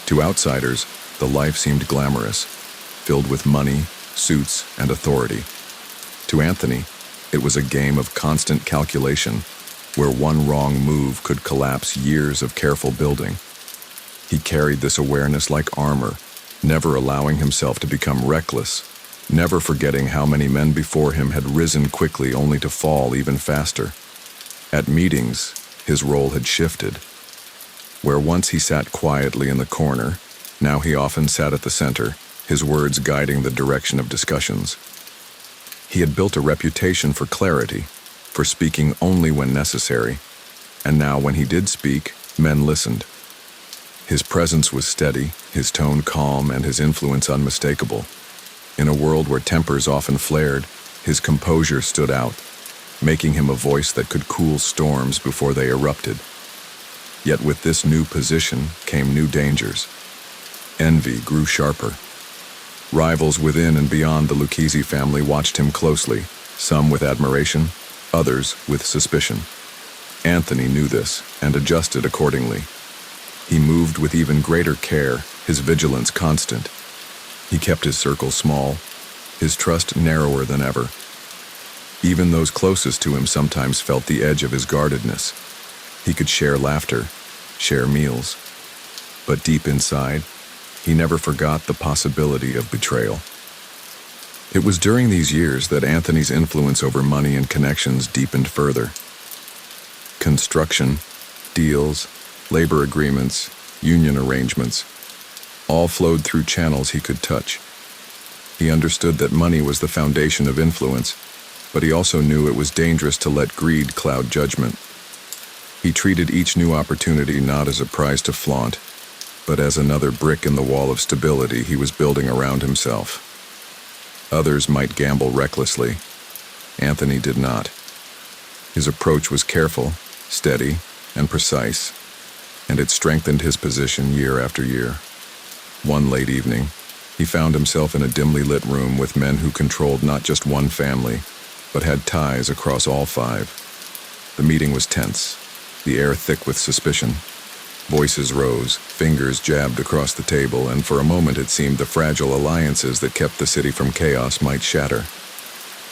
To outsiders, the life seemed glamorous, filled with money, suits, and authority. To Anthony, it was a game of constant calculation, where one wrong move could collapse years of careful building. He carried this awareness like armor, never allowing himself to become reckless, never forgetting how many men before him had risen quickly only to fall even faster. At meetings, his role had shifted. Where once he sat quietly in the corner, now he often sat at the center, his words guiding the direction of discussions. He had built a reputation for clarity, for speaking only when necessary, and now when he did speak, men listened. His presence was steady, his tone calm, and his influence unmistakable. In a world where tempers often flared, his composure stood out, making him a voice that could cool storms before they erupted. Yet with this new position came new dangers. Envy grew sharper. Rivals within and beyond the Lucchese family watched him closely, some with admiration, others with suspicion. Anthony knew this and adjusted accordingly. He moved with even greater care, his vigilance constant. He kept his circle small, his trust narrower than ever. Even those closest to him sometimes felt the edge of his guardedness. He could share laughter, share meals. But deep inside, he never forgot the possibility of betrayal. It was during these years that Anthony's influence over money and connections deepened further. Construction, deals, labor agreements, union arrangements, all flowed through channels he could touch. He understood that money was the foundation of influence, but he also knew it was dangerous to let greed cloud judgment. He treated each new opportunity not as a prize to flaunt, but as another brick in the wall of stability he was building around himself. Others might gamble recklessly. Anthony did not. His approach was careful, steady, and precise, and it strengthened his position year after year. One late evening, he found himself in a dimly lit room with men who controlled not just one family, but had ties across all five. The meeting was tense, the air thick with suspicion. Voices rose, fingers jabbed across the table, and for a moment it seemed the fragile alliances that kept the city from chaos might shatter.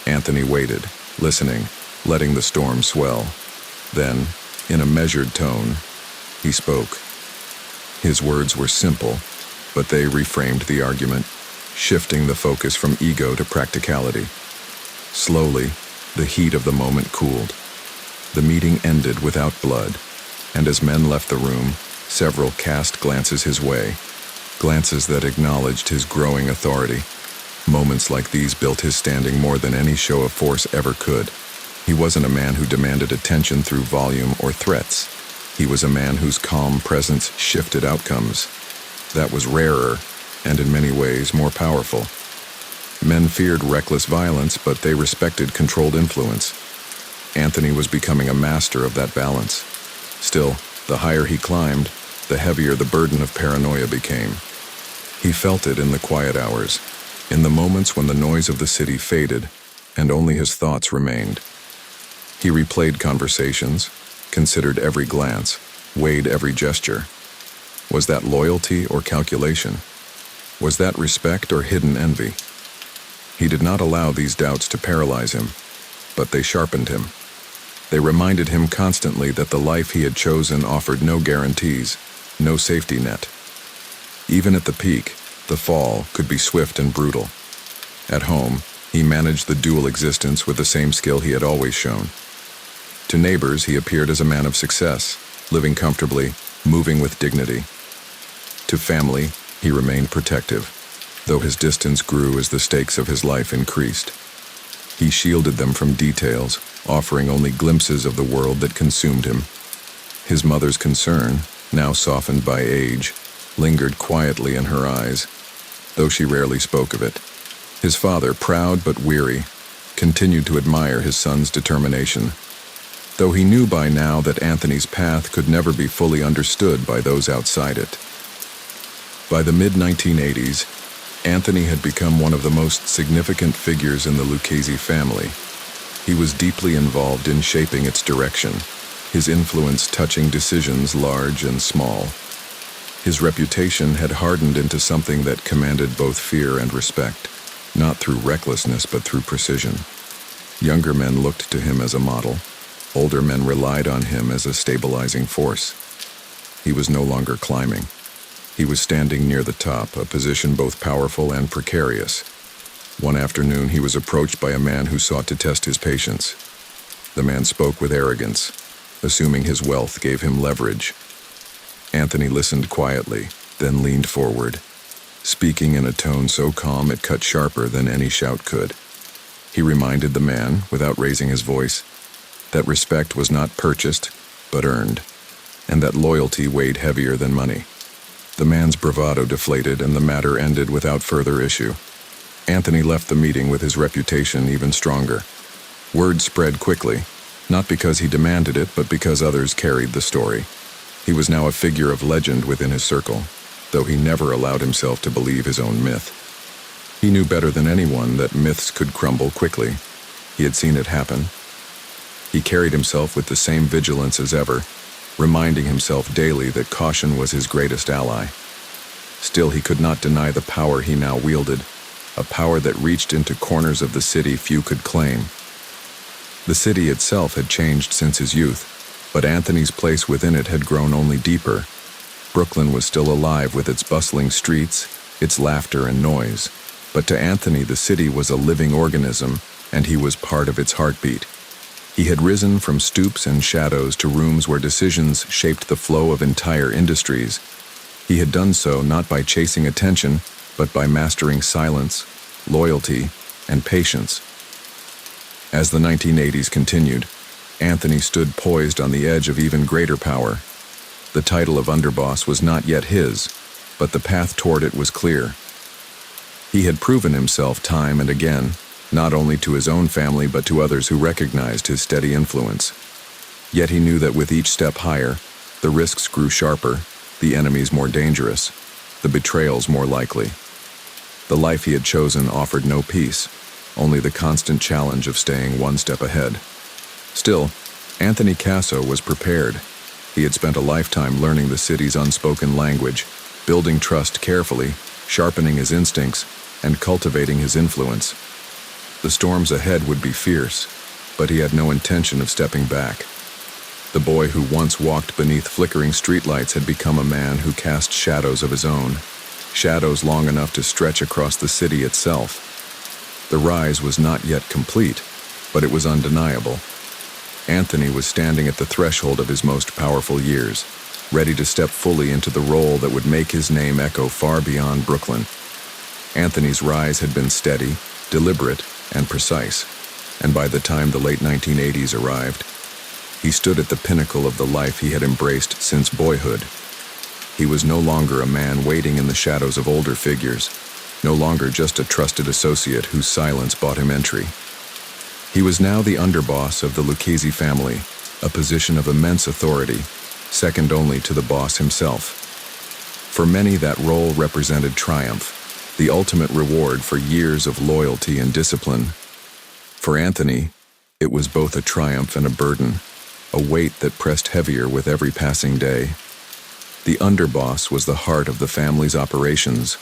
Anthony waited, listening, letting the storm swell. Then, in a measured tone, he spoke. His words were simple, but they reframed the argument, shifting the focus from ego to practicality. Slowly, the heat of the moment cooled. The meeting ended without blood, and as men left the room, several cast glances his way, glances that acknowledged his growing authority. Moments like these built his standing more than any show of force ever could. He wasn't a man who demanded attention through volume or threats. He was a man whose calm presence shifted outcomes. That was rarer, and in many ways more powerful. Men feared reckless violence, but they respected controlled influence. Anthony was becoming a master of that balance. Still, The higher he climbed, the heavier the burden of paranoia became. He felt it in the quiet hours, in the moments when the noise of the city faded and only his thoughts remained. He replayed conversations, considered every glance, weighed every gesture. Was that loyalty or calculation? Was that respect or hidden envy? He did not allow these doubts to paralyze him, but they sharpened him. They reminded him constantly that the life he had chosen offered no guarantees, no safety net. Even at the peak, the fall could be swift and brutal. At home, he managed the dual existence with the same skill he had always shown. To neighbors, he appeared as a man of success, living comfortably, moving with dignity. To family, he remained protective, though his distance grew as the stakes of his life increased. He shielded them from details, offering only glimpses of the world that consumed him. His mother's concern, now softened by age, lingered quietly in her eyes, though she rarely spoke of it. His father, proud but weary, continued to admire his son's determination, though he knew by now that Anthony's path could never be fully understood by those outside it. By the mid-1980s, Anthony had become one of the most significant figures in the Lucchese family. He was deeply involved in shaping its direction, his influence touching decisions large and small. His reputation had hardened into something that commanded both fear and respect, not through recklessness but through precision. Younger men looked to him as a model. Older men relied on him as a stabilizing force. He was no longer climbing. He was standing near the top, a position both powerful and precarious. One afternoon, he was approached by a man who sought to test his patience. The man spoke with arrogance, assuming his wealth gave him leverage. Anthony listened quietly, then leaned forward, speaking in a tone so calm it cut sharper than any shout could. He reminded the man, without raising his voice, that respect was not purchased, but earned, and that loyalty weighed heavier than money. The man's bravado deflated, and the matter ended without further issue. Anthony left the meeting with his reputation even stronger. Word spread quickly, not because he demanded it, but because others carried the story. He was now a figure of legend within his circle, though he never allowed himself to believe his own myth. He knew better than anyone that myths could crumble quickly. He had seen it happen. He carried himself with the same vigilance as ever, reminding himself daily that caution was his greatest ally. Still, he could not deny the power he now wielded, a power that reached into corners of the city few could claim. The city itself had changed since his youth, but Anthony's place within it had grown only deeper. Brooklyn was still alive with its bustling streets, its laughter and noise, but to Anthony the city was a living organism, and he was part of its heartbeat. He had risen from stoops and shadows to rooms where decisions shaped the flow of entire industries. He had done so not by chasing attention, but by mastering silence, loyalty, and patience. As the 1980s continued, Anthony stood poised on the edge of even greater power. The title of Underboss was not yet his, but the path toward it was clear. He had proven himself time and again, not only to his own family but to others who recognized his steady influence. Yet he knew that with each step higher, the risks grew sharper, the enemies more dangerous, the betrayals more likely. The life he had chosen offered no peace, only the constant challenge of staying one step ahead. Still, Anthony Casso was prepared. He had spent a lifetime learning the city's unspoken language, building trust carefully, sharpening his instincts, and cultivating his influence. The storms ahead would be fierce, but he had no intention of stepping back. The boy who once walked beneath flickering streetlights had become a man who cast shadows of his own, shadows long enough to stretch across the city itself. The rise was not yet complete, but it was undeniable. Anthony was standing at the threshold of his most powerful years, ready to step fully into the role that would make his name echo far beyond Brooklyn. Anthony's rise had been steady, deliberate, and precise, and by the time the late 1980s arrived, he stood at the pinnacle of the life he had embraced since boyhood. He was no longer a man waiting in the shadows of older figures, no longer just a trusted associate whose silence bought him entry. He was now the underboss of the Lucchese family, a position of immense authority, second only to the boss himself. For many, that role represented triumph, the ultimate reward for years of loyalty and discipline. For Anthony, it was both a triumph and a burden, a weight that pressed heavier with every passing day. The underboss was the heart of the family's operations,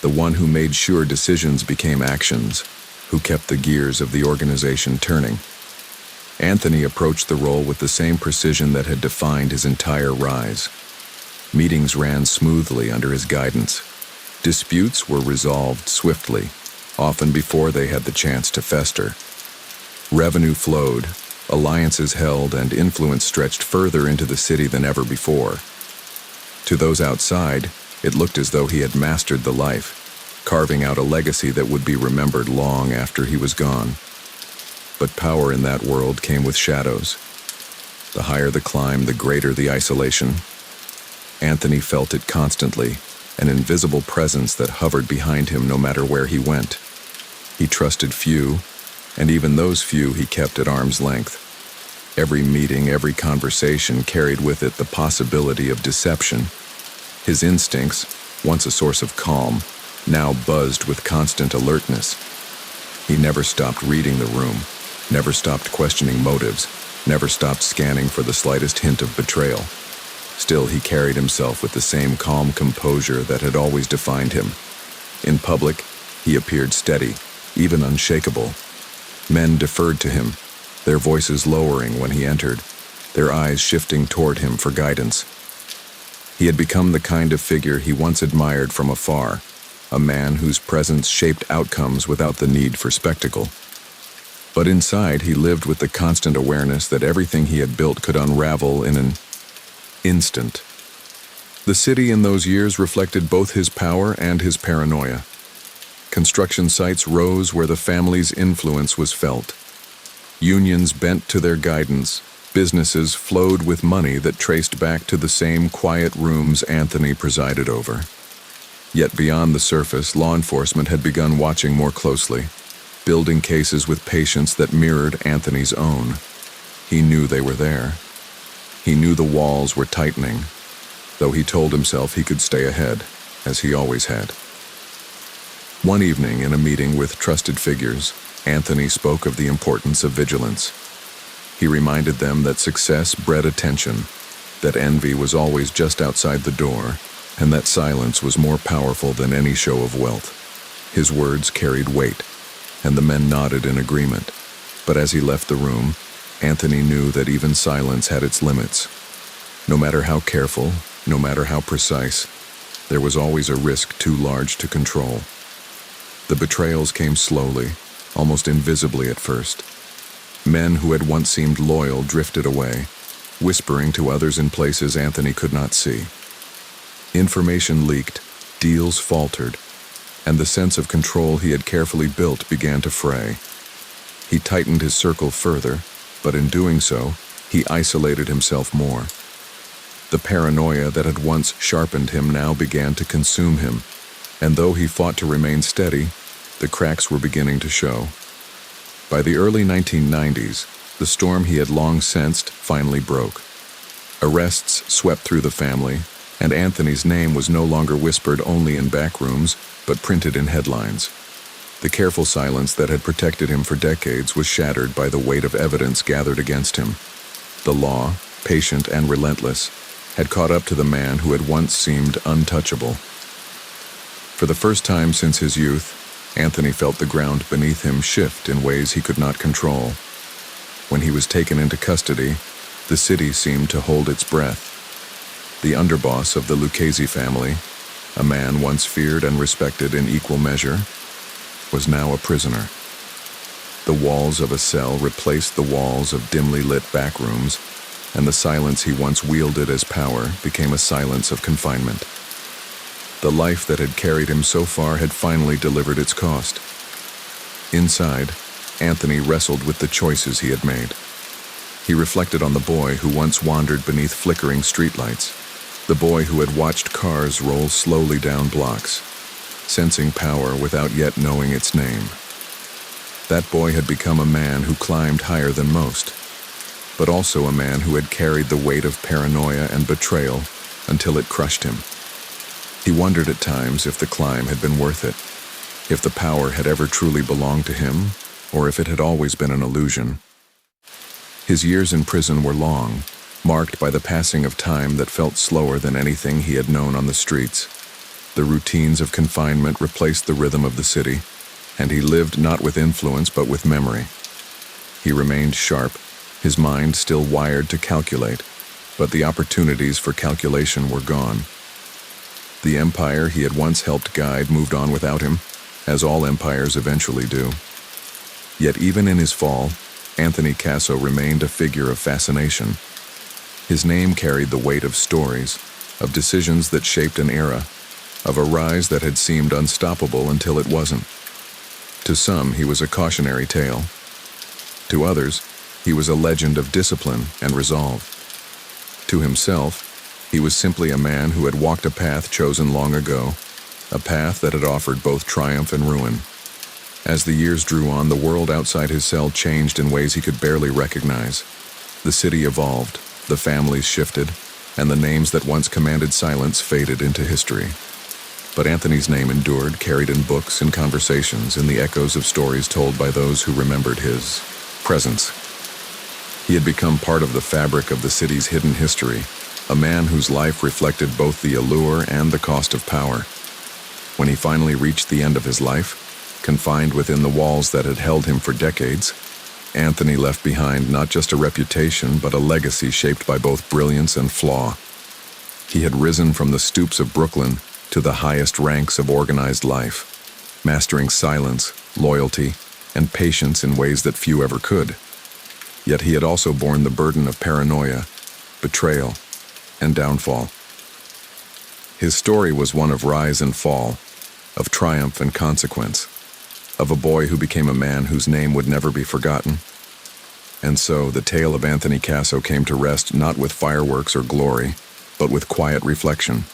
the one who made sure decisions became actions, who kept the gears of the organization turning. Anthony approached the role with the same precision that had defined his entire rise. Meetings ran smoothly under his guidance. Disputes were resolved swiftly, often before they had the chance to fester. Revenue flowed, alliances held, and influence stretched further into the city than ever before. To those outside, it looked as though he had mastered the life, carving out a legacy that would be remembered long after he was gone. But power in that world came with shadows. The higher the climb, the greater the isolation. Anthony felt it constantly, an invisible presence that hovered behind him no matter where he went. He trusted few, and even those few he kept at arm's length. Every meeting, every conversation carried with it the possibility of deception. His instincts, once a source of calm, now buzzed with constant alertness. He never stopped reading the room, never stopped questioning motives, never stopped scanning for the slightest hint of betrayal. Still, he carried himself with the same calm composure that had always defined him. In public, he appeared steady, even unshakable. Men deferred to him, their voices lowering when he entered, their eyes shifting toward him for guidance. He had become the kind of figure he once admired from afar, a man whose presence shaped outcomes without the need for spectacle. But inside, he lived with the constant awareness that everything he had built could unravel in an instant. The city in those years reflected both his power and his paranoia. Construction sites rose where the family's influence was felt. Unions bent to their guidance. Businesses flowed with money that traced back to the same quiet rooms Anthony presided over. Yet beyond the surface, law enforcement had begun watching more closely, building cases with patience that mirrored Anthony's own. He knew they were there. He knew the walls were tightening, though he told himself he could stay ahead, as he always had. One evening, in a meeting with trusted figures, Anthony spoke of the importance of vigilance. He reminded them that success bred attention, that envy was always just outside the door, and that silence was more powerful than any show of wealth. His words carried weight, and the men nodded in agreement. But as he left the room, Anthony knew that even silence had its limits. No matter how careful, no matter how precise, there was always a risk too large to control. The betrayals came slowly, almost invisibly at first. Men who had once seemed loyal drifted away, whispering to others in places Anthony could not see. Information leaked, deals faltered, and the sense of control he had carefully built began to fray. He tightened his circle further, but in doing so, he isolated himself more. The paranoia that had once sharpened him now began to consume him, and though he fought to remain steady, the cracks were beginning to show. By the early 1990s, the storm he had long sensed finally broke. Arrests swept through the family, and Anthony's name was no longer whispered only in back rooms, but printed in headlines. The careful silence that had protected him for decades was shattered by the weight of evidence gathered against him. The law, patient and relentless, had caught up to the man who had once seemed untouchable. For the first time since his youth, Anthony felt the ground beneath him shift in ways he could not control. When he was taken into custody, the city seemed to hold its breath. The underboss of the Lucchese family, a man once feared and respected in equal measure, was now a prisoner. The walls of a cell replaced the walls of dimly lit back rooms, and the silence he once wielded as power became a silence of confinement. The life that had carried him so far had finally delivered its cost. Inside, Anthony wrestled with the choices he had made. He reflected on the boy who once wandered beneath flickering streetlights, the boy who had watched cars roll slowly down blocks, sensing power without yet knowing its name. That boy had become a man who climbed higher than most. but also a man who had carried the weight of paranoia and betrayal until it crushed him. He wondered at times if the climb had been worth it, if the power had ever truly belonged to him, or if it had always been an illusion. His years in prison were long, marked by the passing of time that felt slower than anything he had known on the streets. The routines of confinement replaced the rhythm of the city, and he lived not with influence but with memory. He remained sharp, his mind still wired to calculate, but the opportunities for calculation were gone. The empire he had once helped guide moved on without him, as all empires eventually do. Yet even in his fall, Anthony Casso remained a figure of fascination. His name carried the weight of stories, of decisions that shaped an era, of a rise that had seemed unstoppable until it wasn't. To some, he was a cautionary tale. To others, he was a legend of discipline and resolve. To himself, he was simply a man who had walked a path chosen long ago, a path that had offered both triumph and ruin. As the years drew on, the world outside his cell changed in ways he could barely recognize. The city evolved, the families shifted, and the names that once commanded silence faded into history. But Anthony's name endured, carried in books and conversations, in the echoes of stories told by those who remembered his presence. He had become part of the fabric of the city's hidden history, a man whose life reflected both the allure and the cost of power. When he finally reached the end of his life, confined within the walls that had held him for decades, Anthony left behind not just a reputation but a legacy shaped by both brilliance and flaw. He had risen from the stoops of Brooklyn to the highest ranks of organized life, mastering silence, loyalty, and patience in ways that few ever could. Yet he had also borne the burden of paranoia, betrayal, and downfall. His story was one of rise and fall, of triumph and consequence, of a boy who became a man whose name would never be forgotten. And so the tale of Anthony Casso came to rest not with fireworks or glory, but with quiet reflection.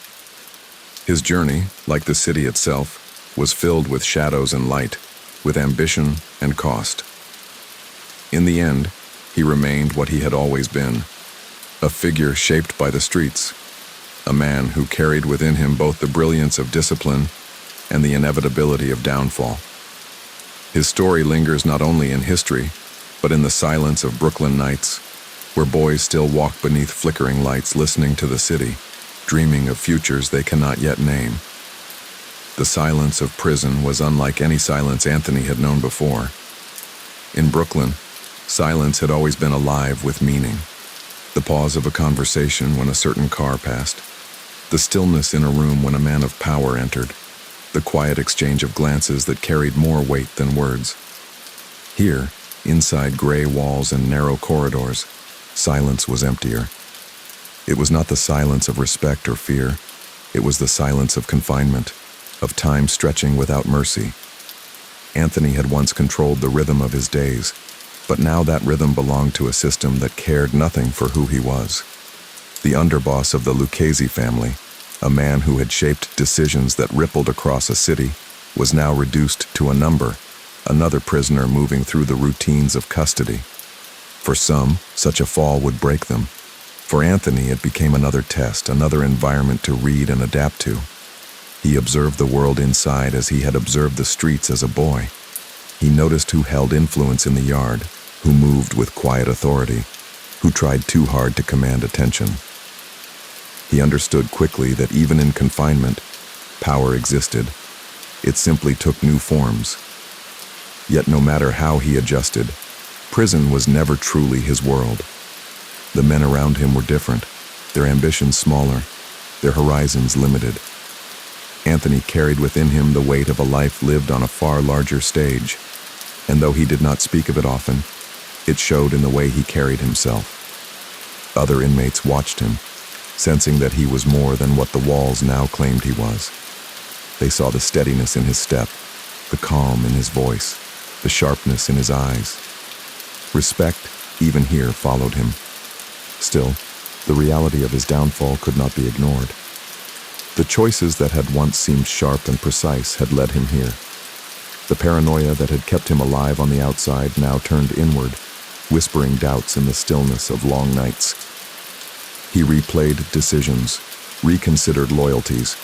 His journey, like the city itself, was filled with shadows and light, with ambition and cost. In the end, he remained what he had always been, a figure shaped by the streets, a man who carried within him both the brilliance of discipline and the inevitability of downfall. His story lingers not only in history, but in the silence of Brooklyn nights, where boys still walk beneath flickering lights listening to the city, dreaming of futures they cannot yet name. The silence of prison was unlike any silence Anthony had known before. In Brooklyn, silence had always been alive with meaning. The pause of a conversation when a certain car passed, the stillness in a room when a man of power entered, the quiet exchange of glances that carried more weight than words. Here, inside gray walls and narrow corridors, silence was emptier. It was not the silence of respect or fear. It was the silence of confinement, of time stretching without mercy. Anthony had once controlled the rhythm of his days, but now that rhythm belonged to a system that cared nothing for who he was. The underboss of the Lucchese family, a man who had shaped decisions that rippled across a city, was now reduced to a number, another prisoner moving through the routines of custody. For some, such a fall would break them. For Anthony, it became another test, another environment to read and adapt to. He observed the world inside as he had observed the streets as a boy. He noticed who held influence in the yard, who moved with quiet authority, who tried too hard to command attention. He understood quickly that even in confinement, power existed. It simply took new forms. Yet no matter how he adjusted, prison was never truly his world. The men around him were different, their ambitions smaller, their horizons limited. Anthony carried within him the weight of a life lived on a far larger stage, and though he did not speak of it often, it showed in the way he carried himself. Other inmates watched him, sensing that he was more than what the walls now claimed he was. They saw the steadiness in his step, the calm in his voice, the sharpness in his eyes. Respect, even here, followed him. Still, the reality of his downfall could not be ignored. The choices that had once seemed sharp and precise had led him here. The paranoia that had kept him alive on the outside now turned inward, whispering doubts in the stillness of long nights. He replayed decisions, reconsidered loyalties,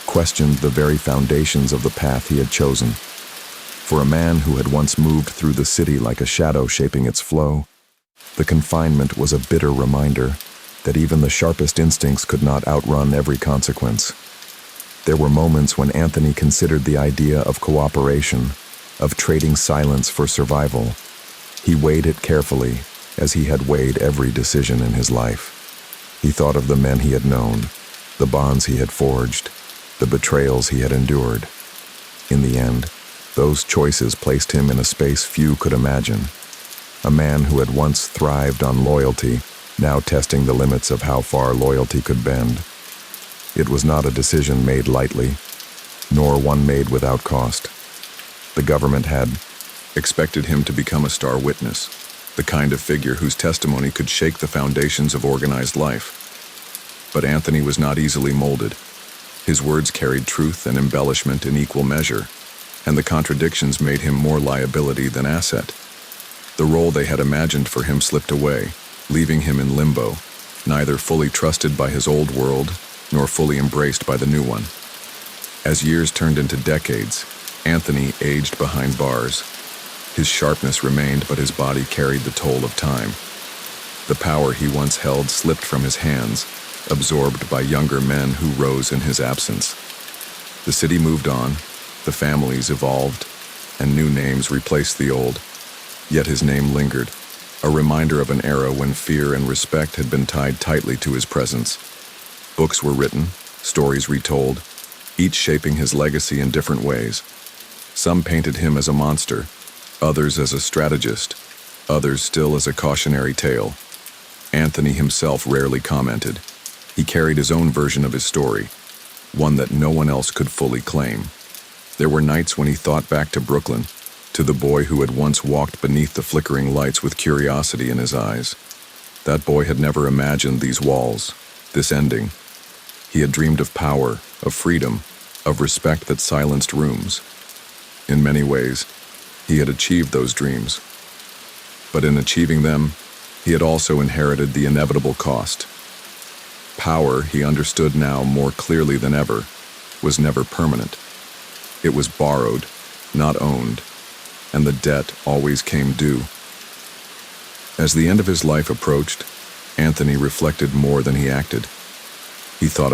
questioned the very foundations of the path he had chosen. For a man who had once moved through the city like a shadow shaping its flow, the confinement was a bitter reminder that even the sharpest instincts could not outrun every consequence. There were moments when Anthony considered the idea of cooperation, of trading silence for survival. He weighed it carefully, as he had weighed every decision in his life. He thought of the men he had known, the bonds he had forged, the betrayals he had endured. In the end, those choices placed him in a space few could imagine. A man who had once thrived on loyalty, now testing the limits of how far loyalty could bend. It was not a decision made lightly, nor one made without cost. The government had expected him to become a star witness, the kind of figure whose testimony could shake the foundations of organized life. But Anthony was not easily molded. His words carried truth and embellishment in equal measure, and the contradictions made him more liability than asset. The role they had imagined for him slipped away, leaving him in limbo, neither fully trusted by his old world, nor fully embraced by the new one. As years turned into decades, Anthony aged behind bars. His sharpness remained, but his body carried the toll of time. The power he once held slipped from his hands, absorbed by younger men who rose in his absence. The city moved on, the families evolved, and new names replaced the old. Yet his name lingered, a reminder of an era when fear and respect had been tied tightly to his presence. Books were written, stories retold, each shaping his legacy in different ways. Some painted him as a monster, others as a strategist, others still as a cautionary tale. Anthony himself rarely commented. He carried his own version of his story, one that no one else could fully claim. There were nights when he thought back to Brooklyn, to the boy who had once walked beneath the flickering lights with curiosity in his eyes. That boy had never imagined these walls, this ending. He had dreamed of power, of freedom, of respect that silenced rooms. In many ways, he had achieved those dreams. But in achieving them, he had also inherited the inevitable cost. Power, he understood now more clearly than ever, was never permanent. It was borrowed, not owned, and the debt always came due. As the end of his life approached, Anthony reflected more than he acted. He thought of